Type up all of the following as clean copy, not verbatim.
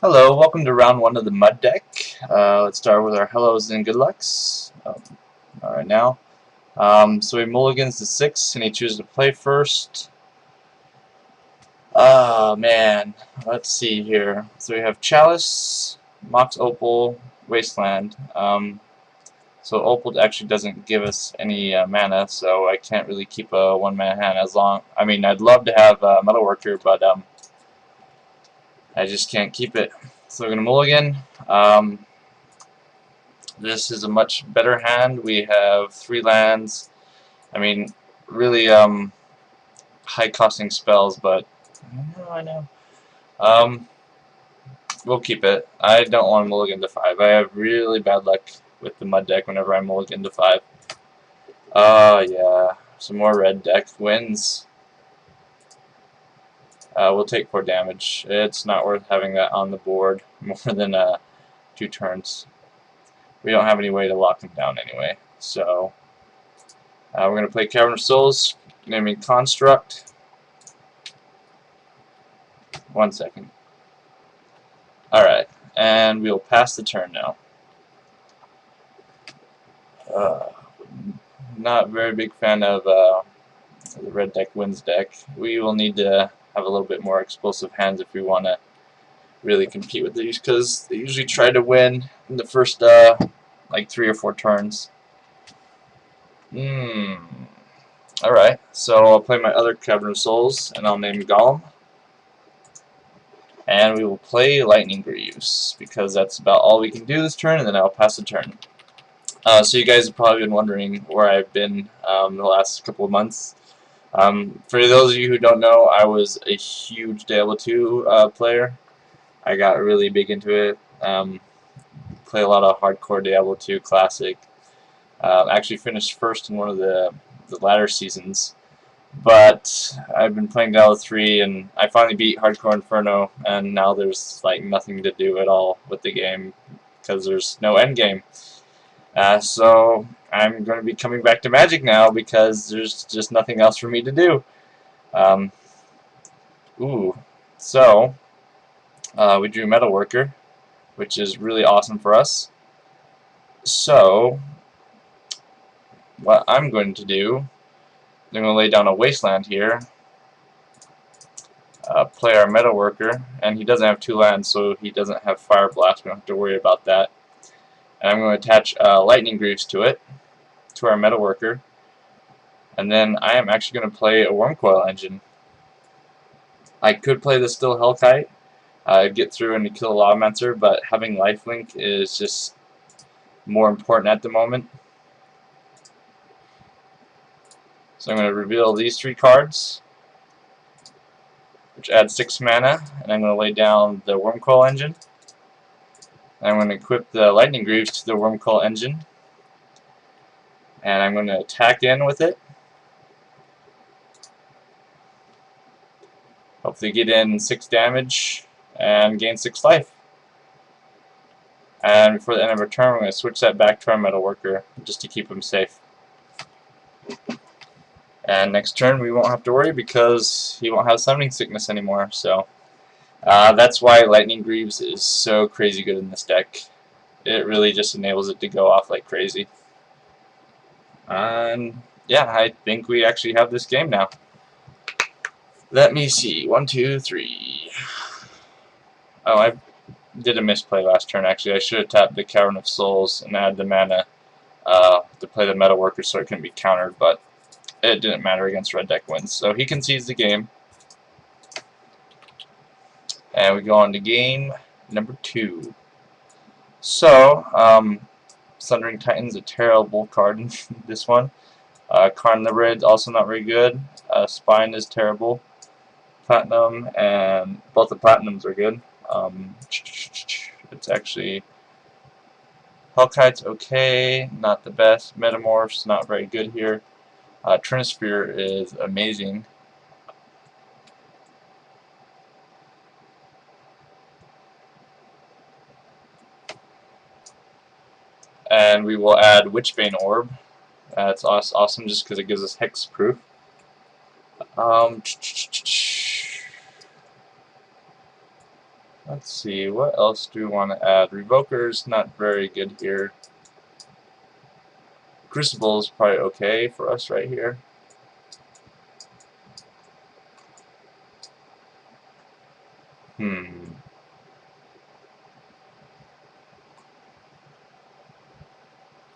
Hello, welcome to round one of the mud deck. Let's start with our hellos and good lucks. Alright now. So he mulligans to 6 and he chooses to play first. Oh man, let's see here. So we have Chalice, Mox Opal, Wasteland. So Opal actually doesn't give us any mana, so I can't really keep a 1 mana hand as long. I mean, I'd love to have Metalworker, but I just can't keep it. So we're gonna mulligan. This is a much better hand. We have 3 lands. I mean, really high costing spells, but I know. Um, we'll keep it. I don't want to mulligan to 5. I have really bad luck with the mud deck whenever I mulligan to 5. Oh yeah, some more red deck wins. We'll take 4 damage. It's not worth having that on the board more than 2 turns. We don't have any way to lock them down anyway, so we're going to play Cavern of Souls, naming Construct. 1 second. Alright, and we'll pass the turn now. Uh, Not a very big fan of the red deck wins deck. We will need to have a little bit more explosive hands if we want to really compete with these, because they usually try to win in the first like 3 or 4 turns. Alright, so I'll play my other Cavern of Souls, and I'll name Golem. And we will play Lightning Greaves, because that's about all we can do this turn, and then I'll pass the turn. So you guys have probably been wondering where I've been the last couple of months. For those of you who don't know, I was a huge Diablo 2 player. I got really big into it. Play a lot of hardcore Diablo 2 Classic. Actually finished first in one of the latter seasons. But I've been playing Diablo 3, and I finally beat Hardcore Inferno, and now there's like nothing to do at all with the game because there's no end game. So I'm going to be coming back to Magic now because there's just nothing else for me to do. Um, so we drew Metalworker, which is really awesome for us. So what I'm going to do, I'm going to lay down a Wasteland here, play our Metalworker, and he doesn't have 2 lands, so he doesn't have Fire Blast. We don't have to worry about that. And I'm going to attach Lightning Greaves to it, to our Metalworker, and then I am actually going to play a Wormcoil Engine. I could play the Still Hellkite, get through and kill a Lawmancer, but having lifelink is just more important at the moment. So I'm going to reveal these 3 cards, which add 6 mana, and I'm going to lay down the Wormcoil Engine. And I'm going to equip the Lightning Greaves to the Wormcoil Engine, and I'm going to attack in with it. Hopefully get in 6 damage and gain 6 life. And before the end of our turn, we're going to switch that back to our Metalworker just to keep him safe. And next turn we won't have to worry because he won't have Summoning Sickness anymore. So that's why Lightning Greaves is so crazy good in this deck. It really just enables it to go off like crazy. And yeah, I think we actually have this game now. Let me see. 1, 2, 3. Oh, I did a misplay last turn actually. I should have tapped the Cavern of Souls and added the mana to play the Metalworker so it couldn't be countered, but it didn't matter against red deck wins. So he concedes the game. And we go on to game number 2. So, Sundering Titan's a terrible card in this one. Karn Liberated also not very good. Spine is terrible. Platinum, and both the Platinums are good. It's actually Hellkite's okay, not the best. Metamorph's not very good here. Trinisphere is amazing. And we will add Witchbane Orb. That's awesome just because it gives us hexproof. Let's see, what else do we want to add? Revoker's not very good here. Crucible is probably okay for us right here. Hmm.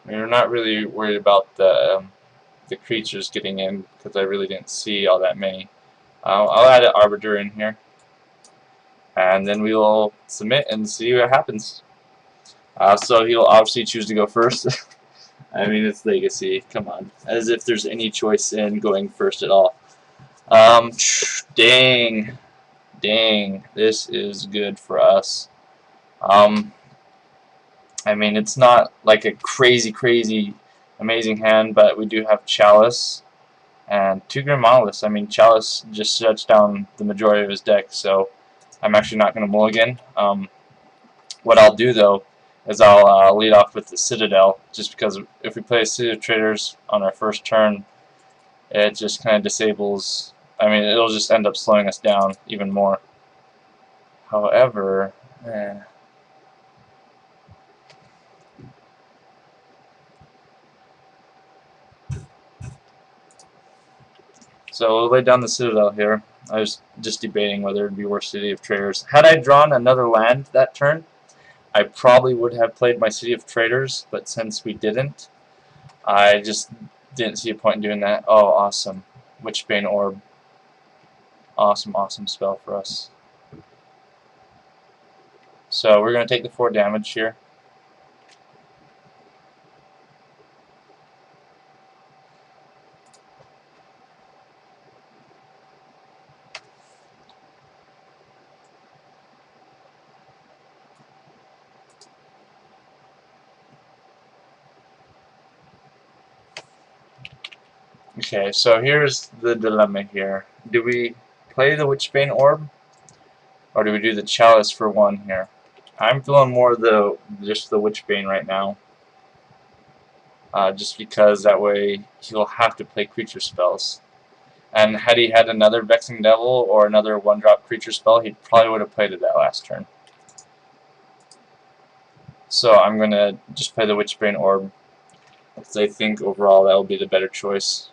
We're not really worried about the creatures getting in because I really didn't see all that many. I'll add an Arbiter in here, and then we will submit and see what happens. So he'll obviously choose to go first. I mean, it's Legacy. Come on, as if there's any choice in going first at all. Dang, dang, this is good for us. Um, I mean, it's not like a crazy amazing hand, but we do have Chalice and 2 Grim Monoliths. I mean, Chalice just shuts down the majority of his deck, so I'm actually not going to mulligan. What I'll do, though, is I'll lead off with the Citadel, just because if we play City of Traders on our first turn, it just kind of disables. I mean, it'll just end up slowing us down even more. However, so we'll lay down the Citadel here. I was just debating whether it would be worth City of Traders. Had I drawn another land that turn, I probably would have played my City of Traders, but since we didn't, I just didn't see a point in doing that. Oh, awesome. Witchbane Orb. Awesome spell for us. So we're going to take the 4 damage here. Okay, so here's the dilemma here. Do we play the Witchbane Orb, or do we do the Chalice for 1 here? I'm feeling more just the Witchbane right now. Just because that way he'll have to play creature spells. And had he had another Vexing Devil or another 1-drop creature spell, he probably would have played it that last turn. So I'm going to just play the Witchbane Orb, because I think overall that will be the better choice.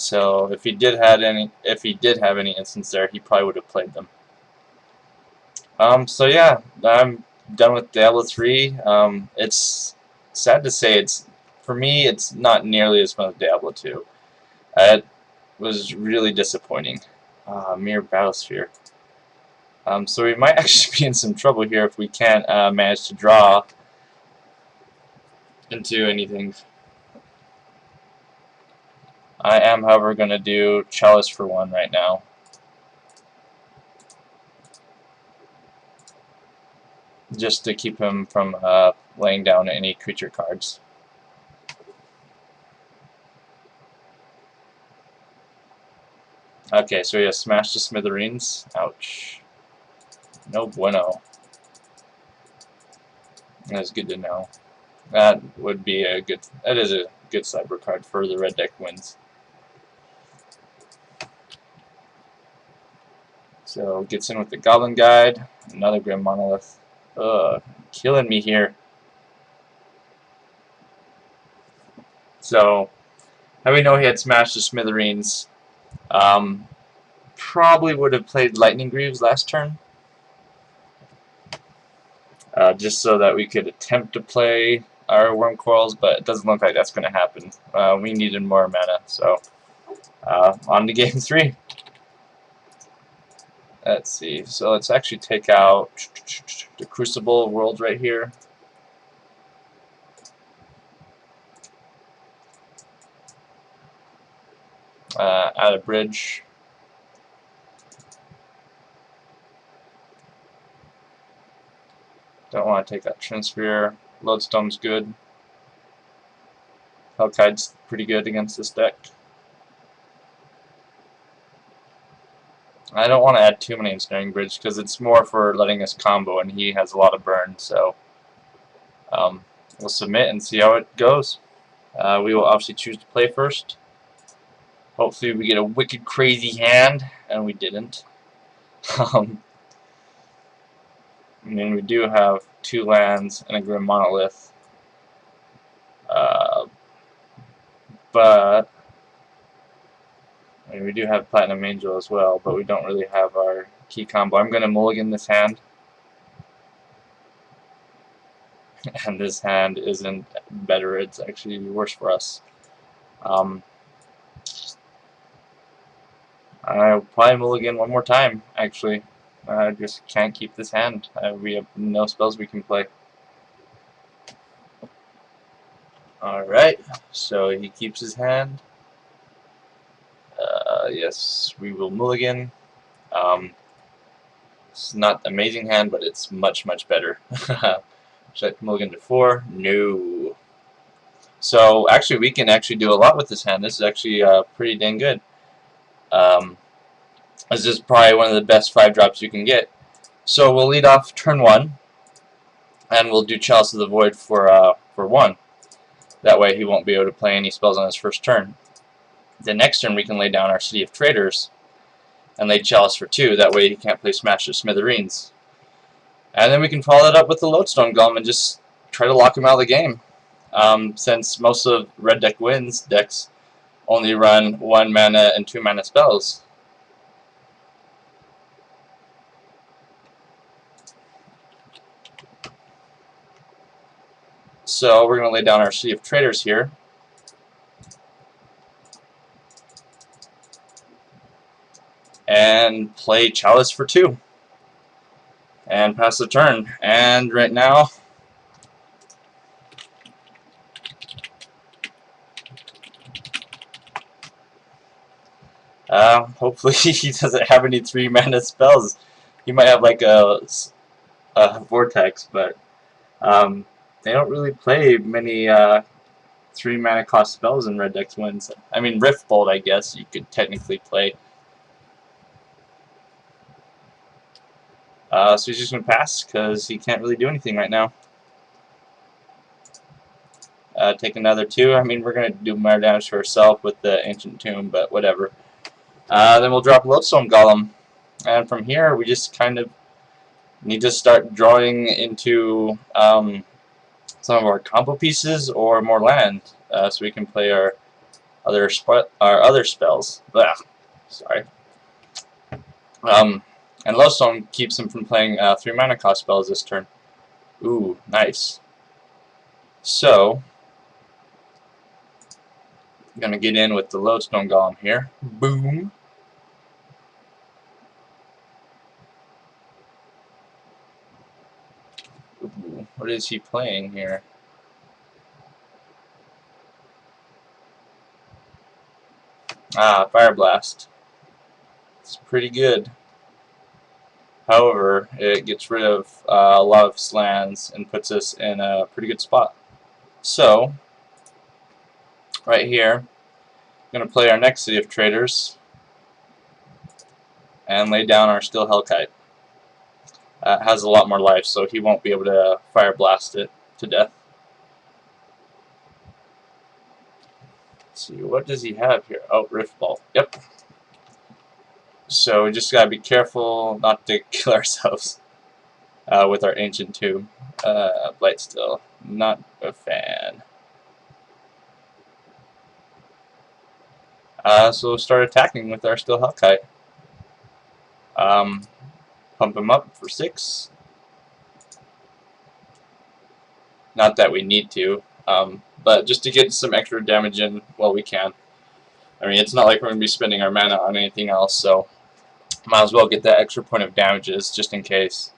So if he did have any instance there, he probably would have played them. So yeah, I'm done with Diablo 3. It's sad to say, for me it's not nearly as fun as Diablo 2. It was really disappointing. Mere Battlesphere. So we might actually be in some trouble here if we can't manage to draw into anything. I am, however, going to do Chalice for 1 right now. Just to keep him from laying down any creature cards. Okay, so he has Smash to Smithereens. Ouch. No bueno. That's good to know. That is a good cyber card for the red deck wins. So gets in with the Goblin Guide, another Grim Monolith. Ugh, killing me here. So, how we know he had Smash to Smithereens? Probably would have played Lightning Greaves last turn. Just so that we could attempt to play our Worm Coils, but it doesn't look like that's going to happen. We needed more mana, so on to game 3. Let's see, so let's actually take out the Crucible World right here. Add a bridge. Don't want to take that Transfer. Lodestone's good. Hellkide's pretty good against this deck. I don't want to add too many Ensnaring Bridge because it's more for letting us combo, and he has a lot of burn, so we'll submit and see how it goes. We will obviously choose to play first. Hopefully we get a wicked crazy hand, and we didn't. I mean, we do have 2 lands and a Grim Monolith. But I mean, we do have Platinum Angel as well, but we don't really have our key combo. I'm going to mulligan this hand. And this hand isn't better, it's actually worse for us. I'll probably mulligan one more time, actually. I just can't keep this hand. We have no spells we can play. Alright, so he keeps his hand. Yes, we will mulligan. It's not an amazing hand, but it's much, much better. Should I mulligan to 4? No. So, actually, we can actually do a lot with this hand. This is actually pretty dang good. This is probably one of the best 5-drops you can get. So, we'll lead off turn 1, and we'll do Chalice of the Void for 1. That way he won't be able to play any spells on his first turn. The next turn we can lay down our City of Traders and lay Chalice for 2. That way he can't play Smash to Smithereens. And then we can follow it up with the Lodestone Golem and just try to lock him out of the game. Since most of Red Deck Wins decks only run 1 mana and 2 mana spells. So we're going to lay down our City of Traders here. And play Chalice for 2. And pass the turn. And right now, hopefully he doesn't have any 3 mana spells. He might have like a Vortex, but they don't really play many 3 mana cost spells in Red Deck Wins. I mean, Rift Bolt, I guess you could technically play. So he's just going to pass because he can't really do anything right now. Take another 2. I mean, we're going to do more damage to ourselves with the Ancient Tomb, but whatever. Then we'll drop Lodestone Golem. And from here, we just kind of need to start drawing into some of our combo pieces or more land, so we can play our other spells. Blah. Sorry. And Lodestone keeps him from playing 3 mana cost spells this turn. Ooh, nice. So, I'm gonna get in with the Lodestone Golem here. Boom. Ooh, what is he playing here? Fire Blast. It's pretty good. However, it gets rid of a lot of his lands and puts us in a pretty good spot. So, right here, I'm going to play our next City of Traders and lay down our Steel Hellkite. It has a lot more life, so he won't be able to Fire Blast it to death. Let's see, what does he have here? Oh, Rift Bolt. Yep. So we just gotta be careful not to kill ourselves with our Ancient Tomb. Blightsteel, not a fan. So we'll start attacking with our Steel Hellkite. Pump him up for 6. Not that we need to, but just to get some extra damage in while we can. I mean, it's not like we're going to be spending our mana on anything else, so might as well get that extra point of damages just in case.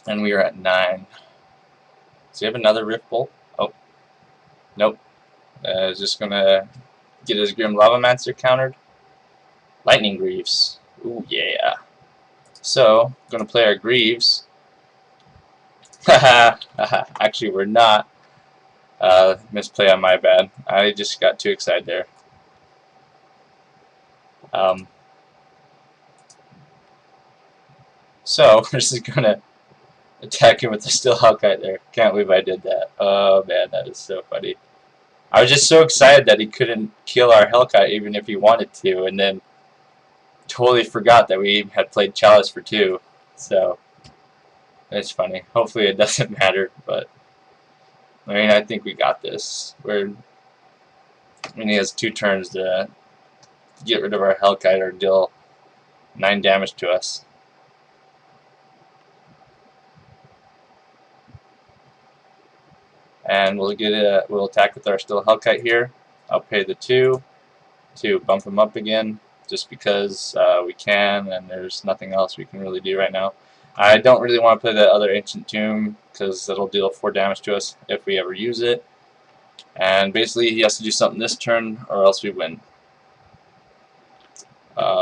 And we are at 9. Does he have another Rift Bolt? Oh. Nope. Just going to get his Grim Lavamancer countered. Lightning Greaves. Ooh, yeah. So, going to play our Greaves. Haha. Actually, we're not. Misplay on my bad. I just got too excited there. So, we're just going to attack him with the Steel Hellkite there. Can't believe I did that. Oh, man, that is so funny. I was just so excited that he couldn't kill our Hellkite even if he wanted to, and then totally forgot that we had played Chalice for 2. So it's funny. Hopefully it doesn't matter, but I mean, I think we got this. He has 2 turns to get rid of our Hellkite or deal 9 damage to us. And we'll attack with our still Hellkite here. I'll pay the 2 to bump him up again, just because we can, and there's nothing else we can really do right now. I don't really want to play the other Ancient Tomb, because it'll deal 4 damage to us if we ever use it. And basically he has to do something this turn, or else we win.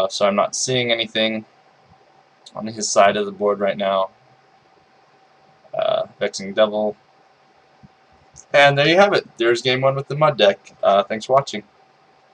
So I'm not seeing anything on his side of the board right now. Vexing Devil. And there you have it. There's game 1 with the Mud deck. Thanks for watching.